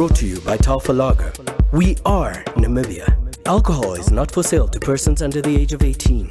Brought to you by Talfa Lager. We are Namibia. Alcohol is not for sale to persons under the age of 18.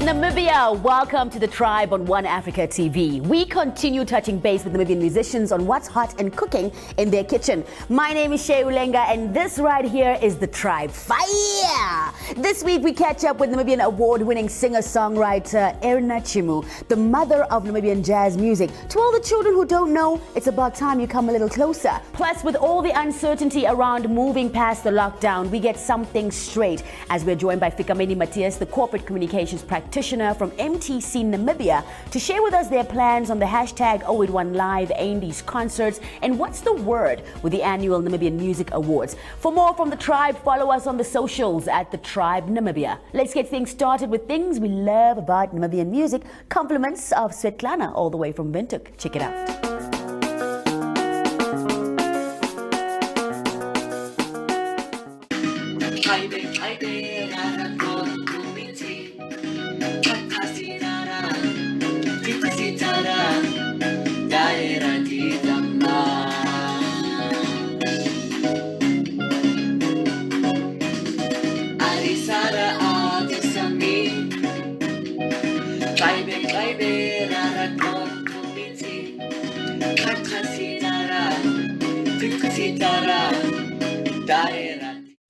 Namibia, welcome to the Tribe on One Africa TV. We continue touching base with Namibian musicians on what's hot and cooking in their kitchen. My name is Shay Ulenga, and this right here is the Tribe Fire. This week we catch up with Namibian award-winning singer-songwriter Erna Chimu, the mother of Namibian jazz music. To all the children who don't know, it's about time you come a little closer. Plus, with all the uncertainty around moving past the lockdown, we get something straight as we're joined by Fikameni Matthias, the corporate communications practitioner from MTC Namibia, to share with us their plans on the hashtag 081 Live Aindies concerts and what's the word with the annual Namibian Music Awards. For more from the Tribe, follow us on the socials at the Tribe Namibia. Let's get things started with things we love about Namibian music. Compliments of Svetlana all the way from Windhoek. Check it out.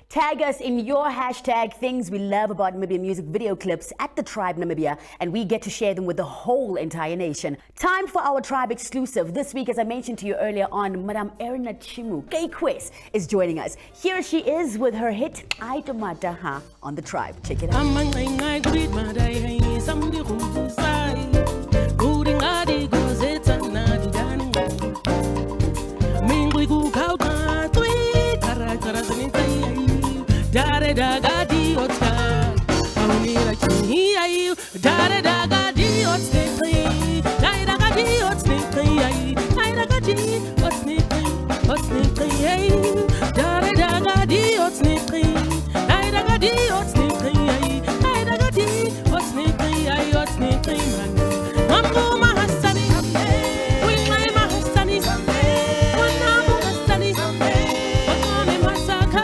Tag us in your hashtag things we love about Namibian music video clips at the Tribe Namibia, and we get to share them with the whole entire nation. Time for our Tribe exclusive. This week, as I mentioned to you earlier on, Madame Erna Chimu, K-Quest, is joining us. Here she is with her hit Aitomataha on the Tribe. Check it out. Dare daga di otsa, aunira kini ayu. Dare daga di otsa, dare daga di otsa, dare daga di otsa, dare daga di otsa, dare daga di otsa, dare daga di otsa, mambo mahasani, we my mahasani, wanamu mahasani, wakame masaka.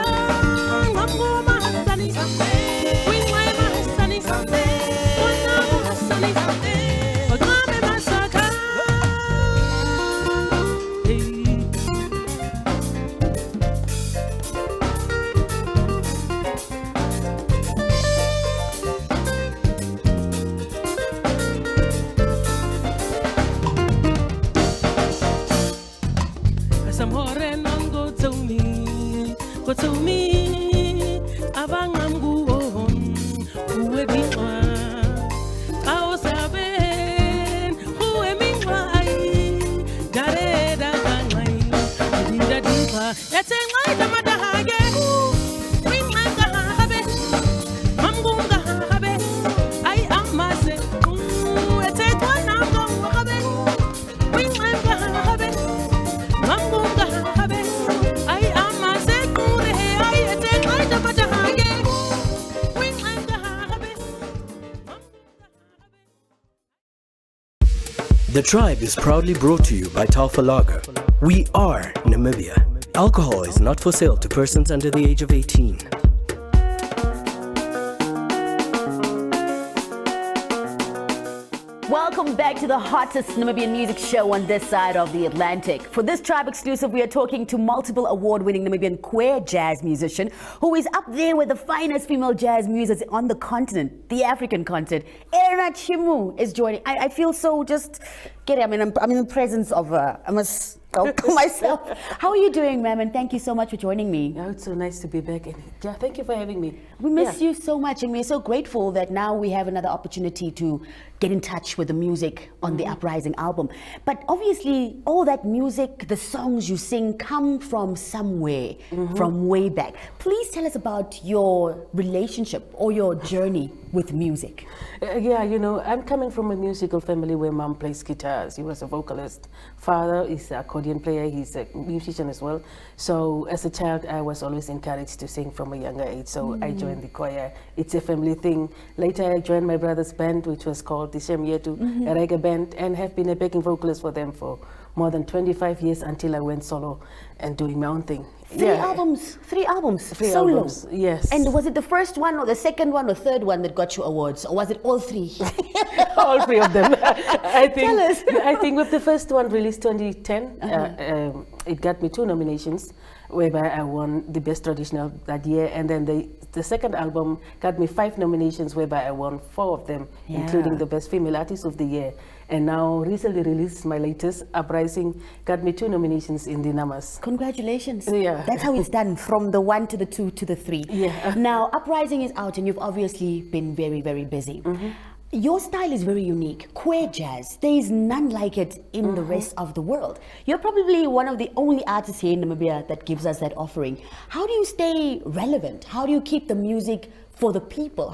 Go to me, abangangu on, who be one. I was a ben, who am I? Dare da gangai, did a diva. Let's say my damada hage, bring my gahabe, mamgunga habe. I am masse, let's say one I'm going habe, bring my gahabe, mamgunga habe. I am masse. The Tribe is proudly brought to you by Talfa Lager. We are Namibia. Alcohol is not for sale to persons under the age of 18. Welcome back to the hottest Namibian music show on this side of the Atlantic. For this Tribe exclusive, we are talking to multiple award-winning Namibian queer jazz musician who is up there with the finest female jazz muses on the continent, the African continent. Erna Chimu is joining. I feel so just get it. I'm in the presence of her. I must go myself. How are you doing, ma'am? And thank you so much for joining me. Oh, it's so nice to be back. Yeah, thank you for having me. We miss you so much, and we're so grateful that now we have another opportunity to get in touch with the music on the Uprising album. But obviously, all that music, the songs you sing, come from somewhere, from way back. Please tell us about your relationship or your journey with music? Yeah, you know, I'm coming from a musical family where mom plays guitars. He was a vocalist. Father is an accordion player. He's a musician as well. So as a child, I was always encouraged to sing from a younger age. So I joined the choir. It's a family thing. Later, I joined my brother's band, which was called the Shemyetu, a reggae band, and have been a backing vocalist for them for more than 25 years until I went solo and doing my own thing. Three albums, Three solo. albums, yes. And was it the first one or the second one or third one that got you awards, or was it all three? All three of them. I think, Tell us. I think with the first one released 2010, it got me 2 nominations, whereby I won the best traditional that year, and then the second album got me 5 nominations, whereby I won 4 of them, including the best female artist of the year. And now recently released my latest, Uprising, got me 2 nominations in the Namas. Congratulations. Yeah. That's how it's done, from the 1 to the 2 to the 3. Yeah. Now, Uprising is out and you've obviously been very, very busy. Your style is very unique, queer jazz. There is none like it in the rest of the world. You're probably one of the only artists here in Namibia that gives us that offering. How do you stay relevant? How do you keep the music for the people?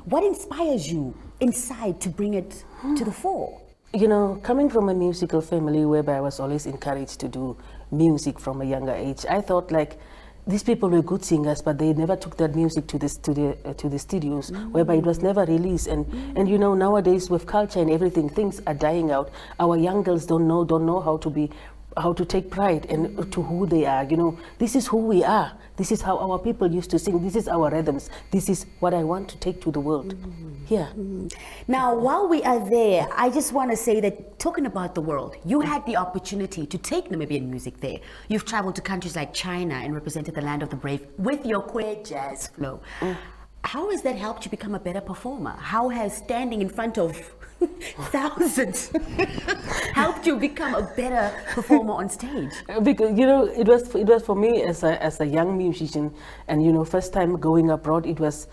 What inspires you inside to bring it to the fore? You know, coming from a musical family whereby I was always encouraged to do music from a younger age, I thought like, these people were good singers, but they never took that music to the studios, whereby it was never released. And you know, nowadays with culture and everything, things are dying out. Our young girls don't know how to take pride in to who they are. You know, this is who we are. This is how our people used to sing. This is our rhythms. This is what I want to take to the world. Yeah. Now, while we are there, I just want to say that, talking about the world, you had the opportunity to take Namibian music there. You've traveled to countries like China and represented the land of the brave with your queer jazz flow. How has that helped you become a better performer? How has standing in front of thousands helped you become a better performer on stage? Because, you know, it was for me as a young musician, and you know, first time going abroad, it was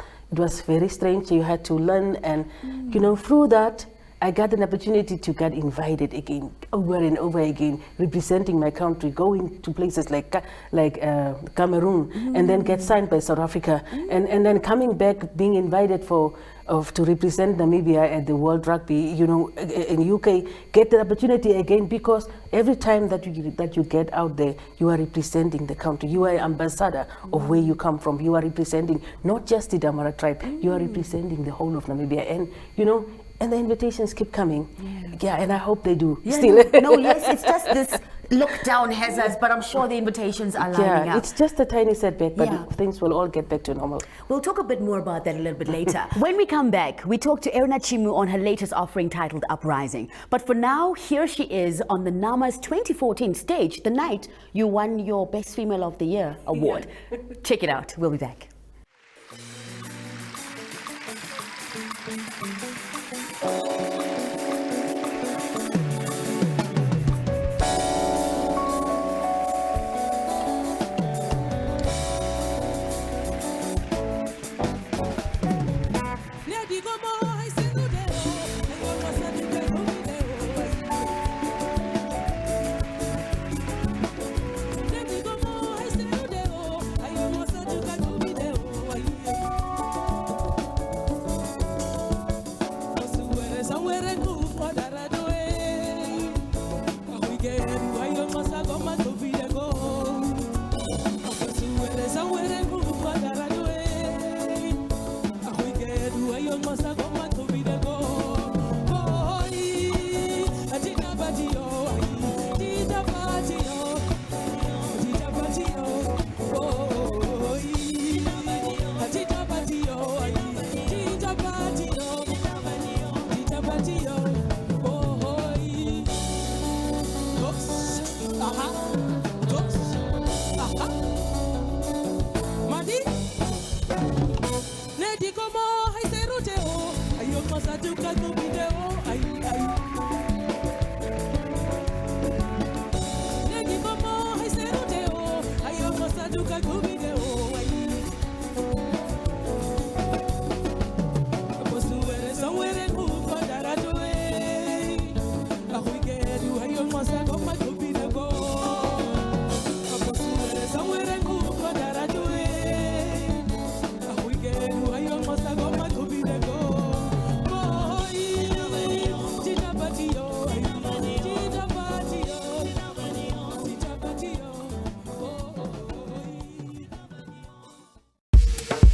very strange. You had to learn, and you know, through that I got an opportunity to get invited again, over and over again, representing my country, going to places like Cameroon, and then get signed by South Africa, and then coming back, being invited to represent Namibia at the World Rugby, you know, in UK, get the opportunity again, because every time that you get out there, you are representing the country. You are ambassador of where you come from. You are representing not just the Damara tribe, you are representing the whole of Namibia, and you know, and the invitations keep coming. Yeah, and I hope they do still. No, yes, it's just this lockdown has us, but I'm sure the invitations are lining up. It's just a tiny setback, but things will all get back to normal. We'll talk a bit more about that a little bit later. When we come back, we talk to Erna Chimu on her latest offering titled Uprising. But for now, here she is on the NAMA's 2014 stage, the night you won your Best Female of the Year award. Check it out. We'll be back.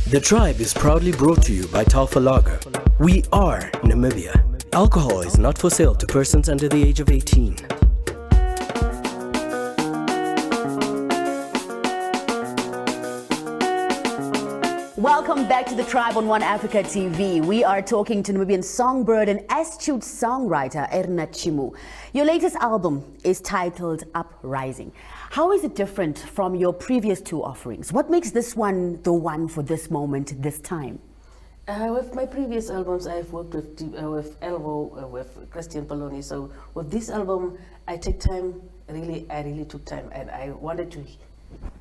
The Tribe is proudly brought to you by Taufa Lager. We are Namibia. Alcohol is not for sale to persons under the age of 18. Welcome back to the Tribe on One Africa TV. We are talking to Namibian songbird and astute songwriter Erna Chimu. Your latest album is titled Uprising. How is it different from your previous two offerings? What makes this one the one for this moment, this time? With my previous albums, I've worked with Elvo, with Christian Poloni. So with this album, I take time. I really took time, and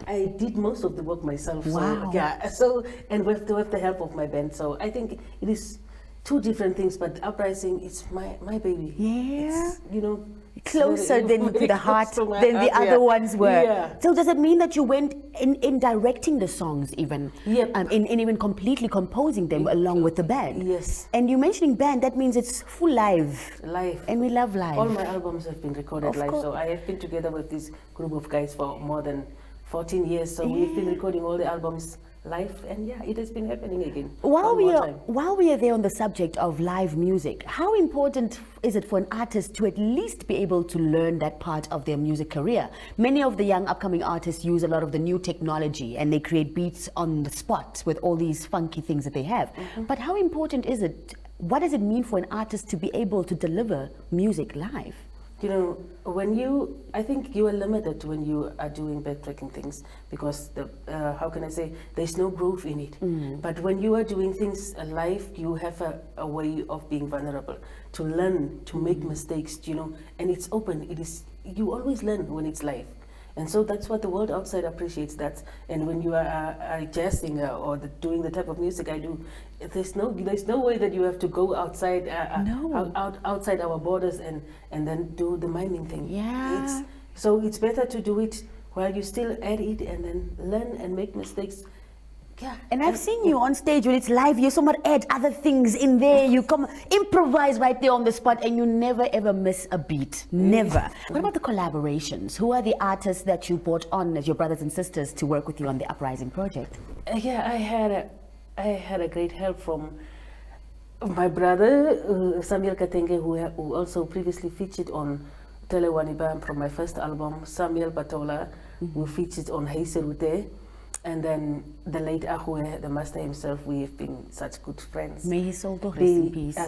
I did most of the work myself. Wow. So, yeah. So and with the help of my band. So I think it is two different things. But Uprising is my baby. Yeah. It's, you know, Closer than to the heart to my than the heart, other ones were. Yeah. So does it mean that you went in directing the songs even? Yep. In even completely composing them along with the band? Yes. And you mentioning band, that means it's full live. Live. And we love live. All my albums have been recorded Of live. course. So I have been together with this group of guys for more than 14 years. So we've been recording all the albums live, and yeah, it has been happening again. While One we are there on the subject of live music, how important is it for an artist to at least be able to learn that part of their music career? Many of the young upcoming artists use a lot of the new technology and they create beats on the spot with all these funky things that they have. But how important is it? What does it mean for an artist to be able to deliver music live? You know, I think you are limited when you are doing backtracking things because how can I say, there's no growth in it. But when you are doing things live, you have a way of being vulnerable, to learn, to make mistakes, you know, and it's open. You always learn when it's live. And so that's what the world outside appreciates that. And when you are jazzing or doing the type of music I do, there's no way that you have to go outside outside our borders and then do the miming thing. Yeah. So it's better to do it while you still at it and then learn and make mistakes. Yeah. And I've seen you on stage when it's live, you somewhat add other things in there. You come improvise right there on the spot and you never ever miss a beat. Never. What about the collaborations? Who are the artists that you brought on as your brothers and sisters to work with you on the Uprising project? Yeah, I had a great help from my brother, Samuel Katenge, who also previously featured on Tele Wanibam from my first album, Samuel Batola, who featured on Heiserute. And then the late Ahue, the master himself, we have been such good friends. May his soul rest in peace.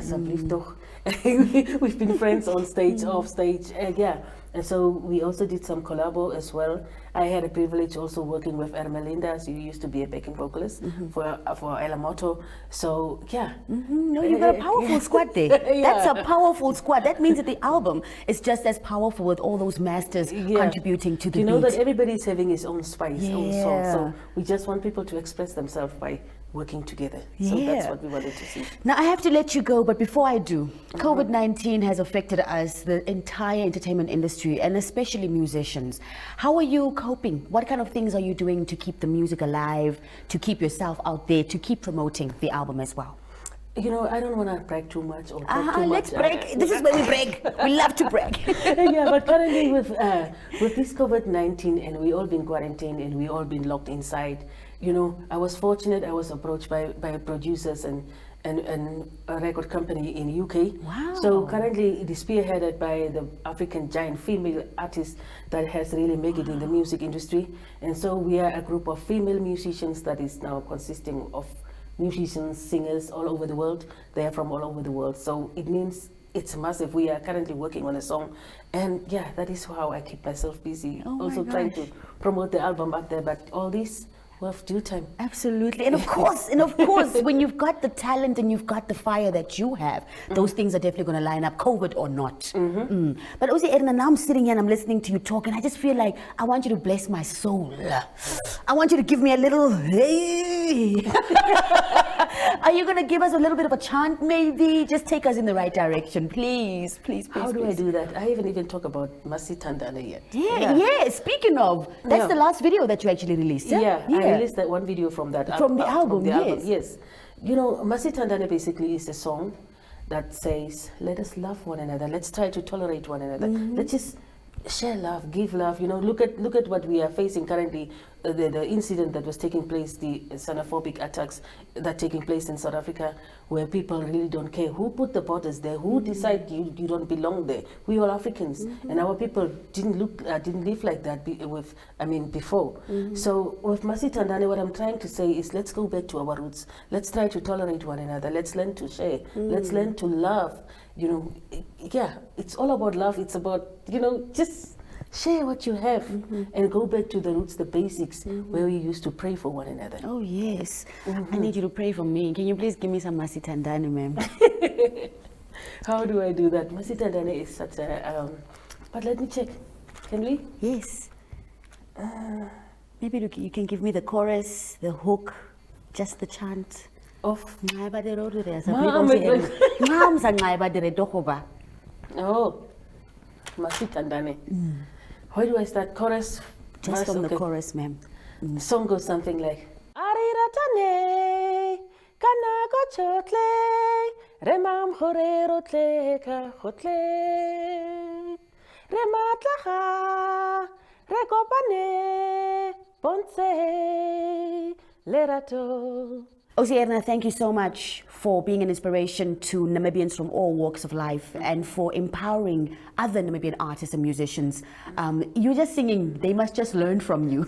We've been friends on stage, off stage, yeah. And so we also did some collabo as well. I had a privilege also working with Ermelinda. She used to be a backing vocalist for Elamoto. So yeah. No, you got a powerful squad there. That's a powerful squad. That means that the album is just as powerful with all those masters contributing to the beat. You know that everybody's having his own spice, own song. So we just want people to express themselves by working together. So that's what we wanted to see. Now I have to let you go, but before I do, COVID-19 has affected us, the entire entertainment industry, and especially musicians. How are you coping? What kind of things are you doing to keep the music alive, to keep yourself out there, to keep promoting the album as well? You know, I don't want to brag too much or talk too much. Let's brag. This is where we brag. We love to brag. Yeah, but currently with this COVID-19 and we all been quarantined and we all been locked inside, you know, I was fortunate. I was approached by producers and a record company in UK. Wow. So currently it is spearheaded by the African giant female artist that has really made it in the music industry. And so we are a group of female musicians that is now consisting of musicians, singers all over the world. They are from all over the world. So it means it's massive. We are currently working on a song. And yeah, that is how I keep myself busy. Also trying to promote the album up there. But all this, well, due time. Absolutely. And of course, when you've got the talent and you've got the fire that you have, those things are definitely going to line up, COVID or not. But also, Erna, now I'm sitting here and I'm listening to you talk, and I just feel like I want you to bless my soul. I want you to give me a little, hey. Are you going to give us a little bit of a chant, maybe? Just take us in the right direction, please, please, please. How do I do that? I haven't even talked about Masithandana yet. Yeah. Speaking of, that's the last video that you actually released. Yeah. I released that one video from that from the album. Yes. You know, Masithandana basically is a song that says, let us love one another. Let's try to tolerate one another. Let's just share love, give love. You know, look at what we are facing currently. The incident that was taking place, the xenophobic attacks that taking place in South Africa, where people really don't care who put the borders there, who decide you don't belong there. We are Africans, and our people didn't live like that before. So with Masitandane, what I'm trying to say is, let's go back to our roots. Let's try to tolerate one another. Let's learn to share. Let's learn to love. You know, yeah, it's all about love. It's about, just share what you have and go back to the roots, the basics, where we used to pray for one another. Oh, yes. I need you to pray for me. Can you please give me some Masitandane, ma'am? How do I do that? Masitandane is such a... but let me check. Can we? Yes. Maybe you can give me the chorus, the hook, just the chant. Of? Oh, Masitandane. Where do I start? Chorus? Just from the chorus, ma'am. The song goes something like, Ariratane, kanako chotle, remam horerotle ka hotle, rematlaha, rekopane, ponce, lerato. Erna, thank you so much for being an inspiration to Namibians from all walks of life and for empowering other Namibian artists and musicians. You're just singing, they must just learn from you.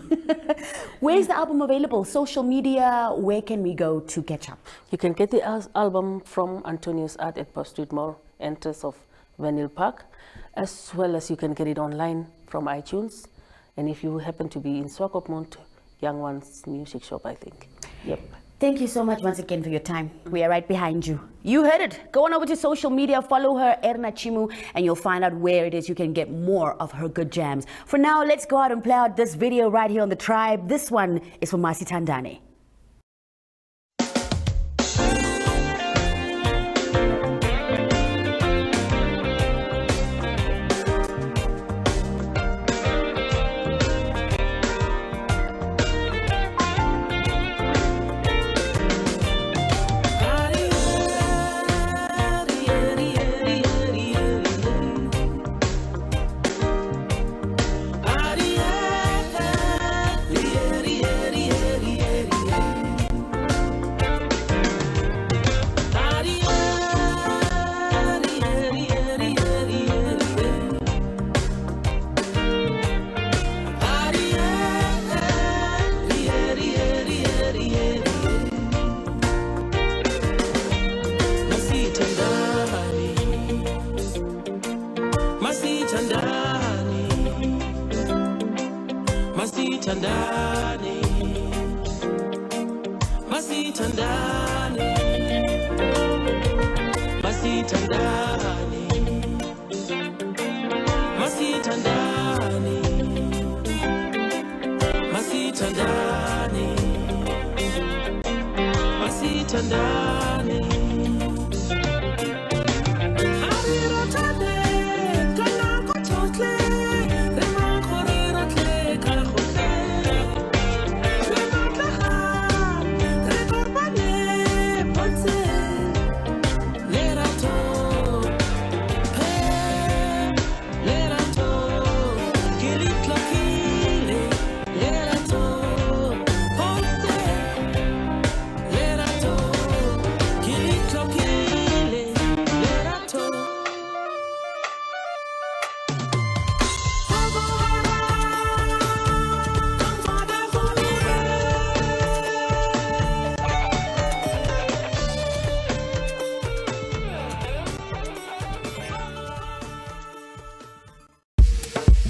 Where's the album available? Social media, where can we go to catch up? You can get the album from Antonius Art at Post Street Mall, entrance of Vanille Park, as well as you can get it online from iTunes. And if you happen to be in Swakopmund, Young Ones Music Shop, I think. Yep. Thank you so much once again for your time. We are right behind you. You heard it. Go on over to social media, follow her, Erna Chimu, and you'll find out where it is you can get more of her good jams. For now, let's go out and play out this video right here on The Tribe. This one is for Masitandane.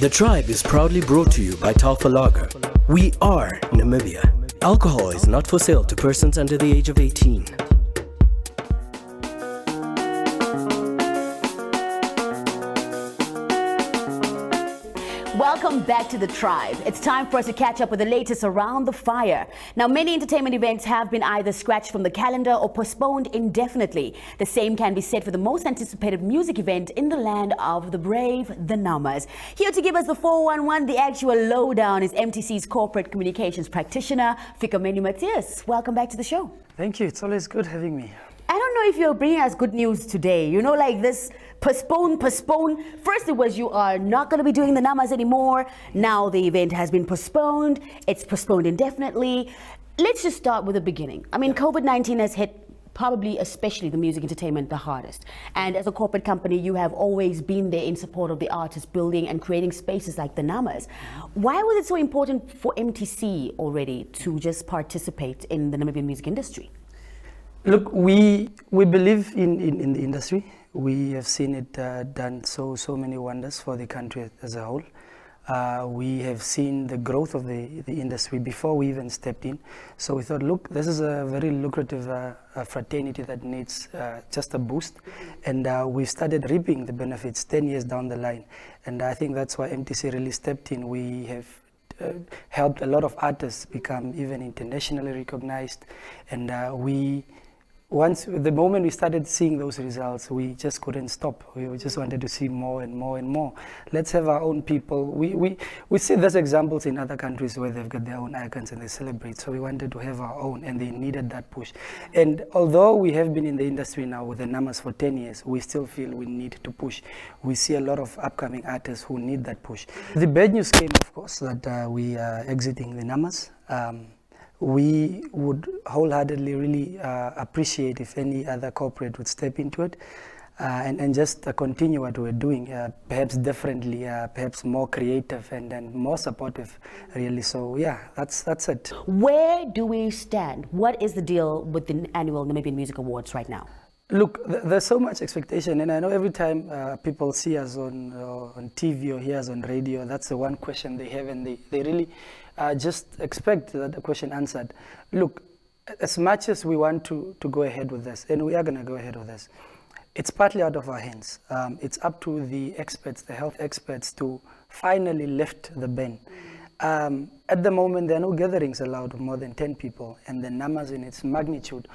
The Tribe is proudly brought to you by Taufa Lager. We are Namibia. Alcohol is not for sale to persons under the age of 18. Welcome back to The Tribe. It's time for us to catch up with the latest around the fire. Now, many entertainment events have been either scratched from the calendar or postponed indefinitely. The same can be said for the most anticipated music event in the land of the brave, the Namas. Here to give us the 411, the actual lowdown, is MTC's corporate communications practitioner, Fikameni Matthias. Welcome back to the show. Thank you. It's always good having me. I don't know if you're bringing us good news today. You know, like this postpone. First it was you are not going to be doing the namas anymore. Now the event has been postponed. It's postponed indefinitely. Let's just start with the beginning. I mean, COVID-19 has hit probably especially the music entertainment the hardest. And as a corporate company, you have always been there in support of the artists, building and creating spaces like the Namas. Why was it so important for MTC already to just participate in the Namibian music industry? Look, we believe in the industry. We have seen it done so many wonders for the country as a whole. We have seen the growth of the industry before we even stepped in. So we thought, look, this is a very lucrative fraternity that needs just a boost. And we started reaping the benefits 10 years down the line. And I think that's why MTC really stepped in. We have helped a lot of artists become even internationally recognized. And the moment we started seeing those results, we just couldn't stop. We just wanted to see more and more and more. Let's have our own people. We see those examples in other countries where they've got their own icons and they celebrate. So we wanted to have our own, and they needed that push. And although we have been in the industry now with the Namas for 10 years, we still feel we need to push. We see a lot of upcoming artists who need that push. The bad news came, of course, that we are exiting the Namas. We would wholeheartedly really appreciate if any other corporate would step into it and just continue what we're doing, perhaps differently, perhaps more creative and more supportive, really. So yeah, that's it. Where do we stand? What is the deal with the annual Namibian Music Awards right now? Look, there's so much expectation, and I know every time people see us on TV or hear us on radio, that's the one question they have, and they really just expect that the question answered. Look, as much as we want to go ahead with this, and we are going to go ahead with this, it's partly out of our hands. It's up to the experts, the health experts, to finally lift the ban. At the moment, there are no gatherings allowed of more than 10 people, and the numbers in its magnitude,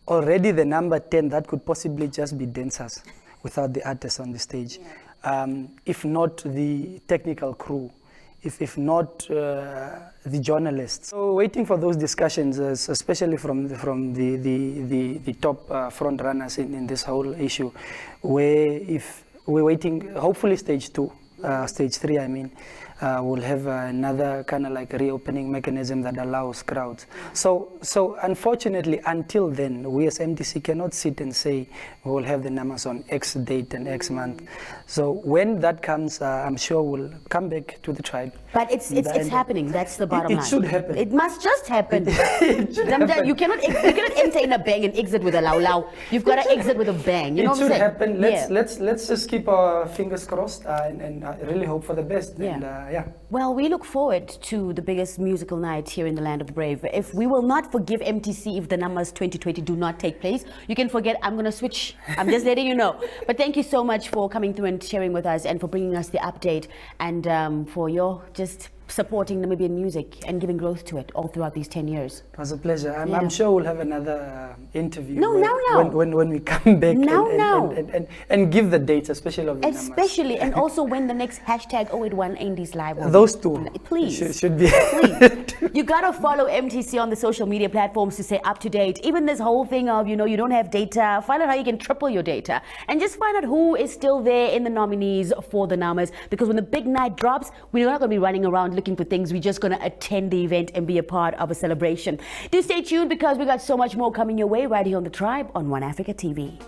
already the number 10, that could possibly just be dancers without the artists on the stage. If not the technical crew, if not the journalists. So waiting for those discussions, especially from the top front runners in this whole issue, where if we're waiting, hopefully stage 3, I mean, we'll have another kind of like reopening mechanism that allows crowds. So unfortunately, until then, we as MTC cannot sit and say we will have the numbers on X date and X month. So when that comes, I'm sure we'll come back to the tribe. But it's happening. That's the bottom line. It should happen. It must just happen. You cannot enter in a bang and exit with a lau. You've got to exit with a bang. You know what I'm saying? It should happen. Let's just keep our fingers crossed and really hope for the best. Yeah. And, Well, we look forward to the biggest musical night here in the land of the brave. If we will not forgive MTC if the numbers 2020 do not take place, you can forget. I'm going to switch. I'm just letting you know. But thank you so much for coming through and sharing with us and for bringing us the update and for your just supporting Namibian music and giving growth to it all throughout these 10 years. It was a pleasure. I'm sure we'll have another interview when we come back and give the dates, especially of the especially numbers. And also when the next hashtag 081 Indies Live will those two please should be please. You gotta follow MTC on the social media platforms to stay up to date. Even this whole thing of you don't have data, find out how you can triple your data and just find out who is still there in the nominees for the numbers, because when the big night drops, we're not going to be running around looking for things. We're just going to attend the event and be a part of a celebration. Do stay tuned because we got so much more coming your way right here on The Tribe on One Africa TV.